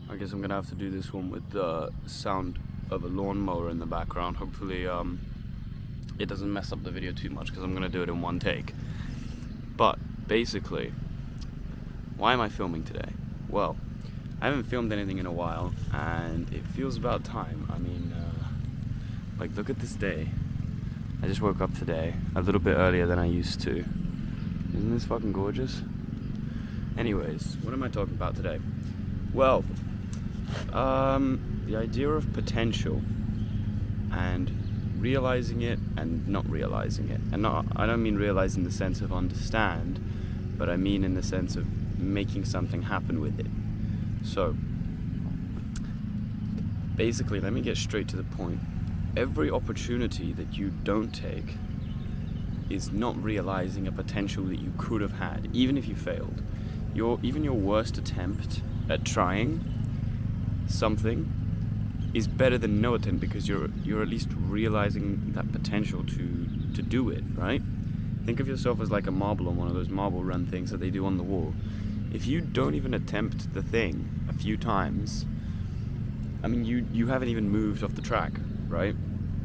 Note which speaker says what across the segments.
Speaker 1: I guess I'm gonna have to do this one with the sound of a lawnmower in the background. Hopefully it doesn't mess up the video too much because I'm gonna do it in one take. But basically, why am I filming today? Well, I haven't filmed anything in a while and it feels about time. I mean, like, look at this day. I just woke up today a little bit earlier than I used to. Isn't this fucking gorgeous? Anyways, what am I talking about today? Well, the idea of potential and realizing it and not realizing it. And I don't mean realize in the sense of understand, but I mean in the sense of making something happen with it. So, basically, let me get straight to the point. Every opportunity that you don't take is not realizing a potential that you could have had, even if you failed. Even your worst attempt at trying something is better than no attempt, because you're at least realizing that potential to do it, right? Think of yourself as like a marble on one of those marble run things that they do on the wall. If you don't even attempt the thing a few times, I mean, you haven't even moved off the track, right?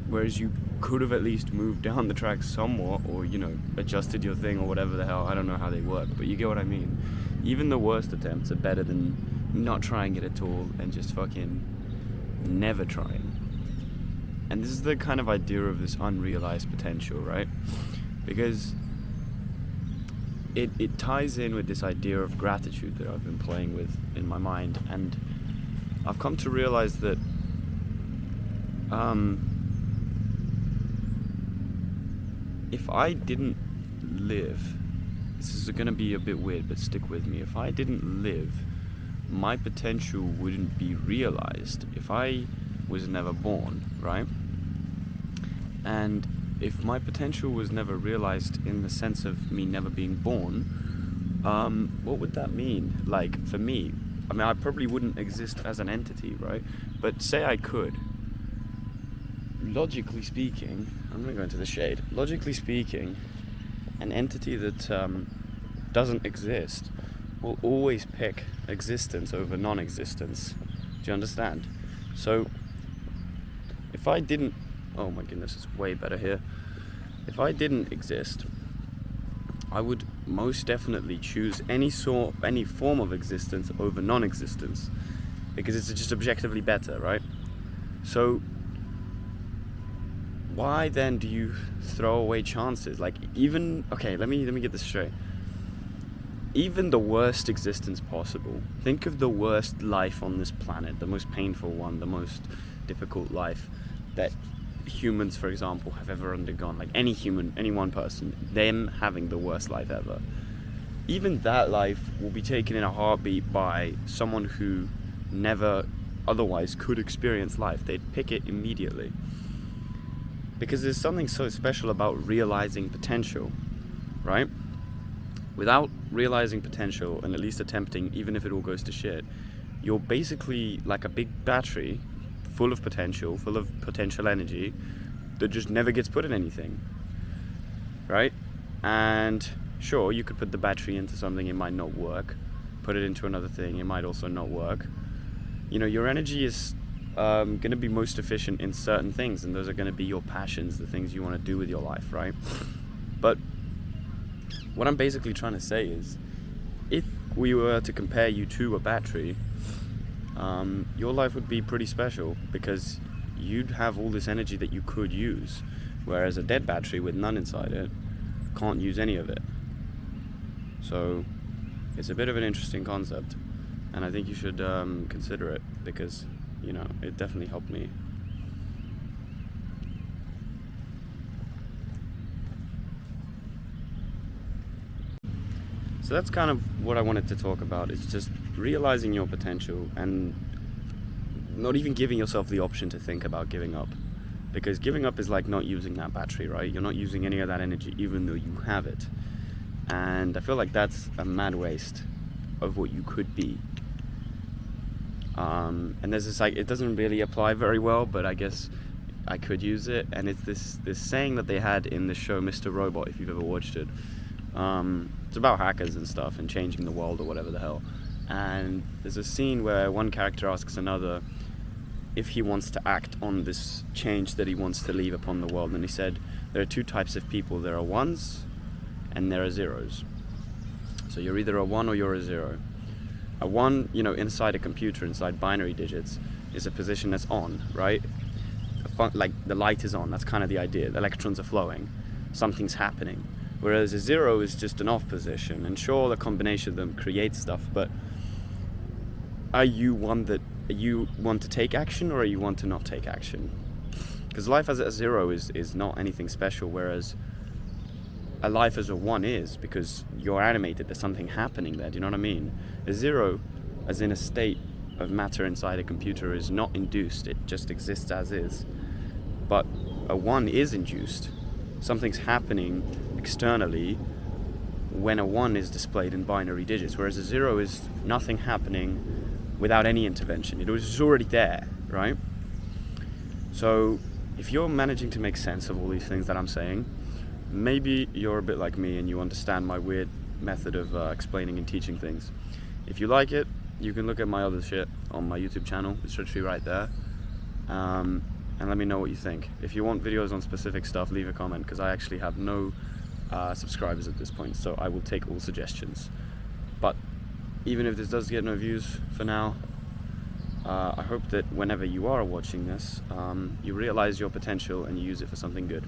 Speaker 1: Whereas you could have at least moved down the track somewhat, or, you know, adjusted your thing or whatever the hell. I don't know how they work, but you get what I mean. Even the worst attempts are better than not trying it at all and just fucking never trying. And this is the kind of idea of this unrealized potential, right? Because it ties in with this idea of gratitude that I've been playing with in my mind. And I've come to realize that if I didn't live, this is going to be a bit weird, but stick with me. If I didn't live, my potential wouldn't be realized. If I was never born, right? And if my potential was never realized in the sense of me never being born, what would that mean? Like, for me, I mean, I probably wouldn't exist as an entity, right? But say I could. Logically speaking, I'm going to go into the shade. Logically speaking, an entity that doesn't exist will always pick existence over non-existence. Do you understand? So, if I didn't... Oh my goodness, it's way better here. If I didn't exist, I would most definitely choose any form of existence over non-existence, because it's just objectively better, right? So, why then do you throw away chances? Like, even... Okay, let me get this straight. Even the worst existence possible. Think of the worst life on this planet, the most painful one, the most difficult life that humans, for example, have ever undergone. Like, any human, any one person, them having the worst life ever. Even that life will be taken in a heartbeat by someone who never otherwise could experience life. They'd pick it immediately. Because there's something so special about realizing potential, right? Without realizing potential and at least attempting, even if it all goes to shit, you're basically like a big battery full of potential energy that just never gets put in anything, right? And sure, you could put the battery into something, it might not work. Put it into another thing, it might also not work. You know, your energy is going to be most efficient in certain things, and those are going to be your passions, the things you want to do with your life, right? But what I'm basically trying to say is, if we were to compare you to a battery, your life would be pretty special, because you'd have all this energy that you could use, whereas a dead battery with none inside it can't use any of it. So it's a bit of an interesting concept, and I think you should consider it, because, you know, it definitely helped me. So that's kind of what I wanted to talk about. It's just realizing your potential and not even giving yourself the option to think about giving up. Because giving up is like not using that battery, right? You're not using any of that energy even though you have it. And I feel like that's a mad waste of what you could be. And there's this, like, it doesn't really apply very well, but I guess I could use it. And it's this saying that they had in the show Mr. Robot, if you've ever watched it. It's about hackers and stuff and changing the world or whatever the hell. and there's a scene where one character asks another if he wants to act on this change that he wants to leave upon the world, and he said there are two types of people. There are ones and there are zeros. So you're either a one or you're a zero. A one, inside a computer, inside binary digits, is a position that's on, right? Like the light is on, that's kind of the idea. The electrons are flowing, something's happening. Whereas a zero is just an off position, and sure, the combination of them creates stuff, but are you one that you want to take action, or are you one to not take action? Because life as a zero is not anything special, whereas a life as a one is, because you're animated, there's something happening there, do you know what I mean? A zero, as in a state of matter inside a computer, is not induced, it just exists as is. But a one is induced. Something's happening externally when a one is displayed in binary digits, whereas a zero is nothing happening without any intervention. It was already there, right? So if you're managing to make sense of all these things that I'm saying, maybe you're a bit like me and you understand my weird method of explaining and teaching things. If you like it, you can look at my other shit on my YouTube channel. It's literally right there. And let me know what you think. If you want videos on specific stuff, leave a comment, because I actually have no subscribers at this point, so I will take all suggestions. But even if this does get no views for now, I hope that whenever you are watching this, you realize your potential and you use it for something good.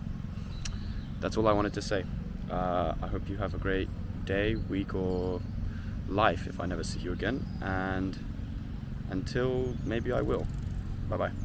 Speaker 1: That's all I wanted to say. I hope you have a great day, week, or life if I never see you again. And until maybe I will. Bye-bye.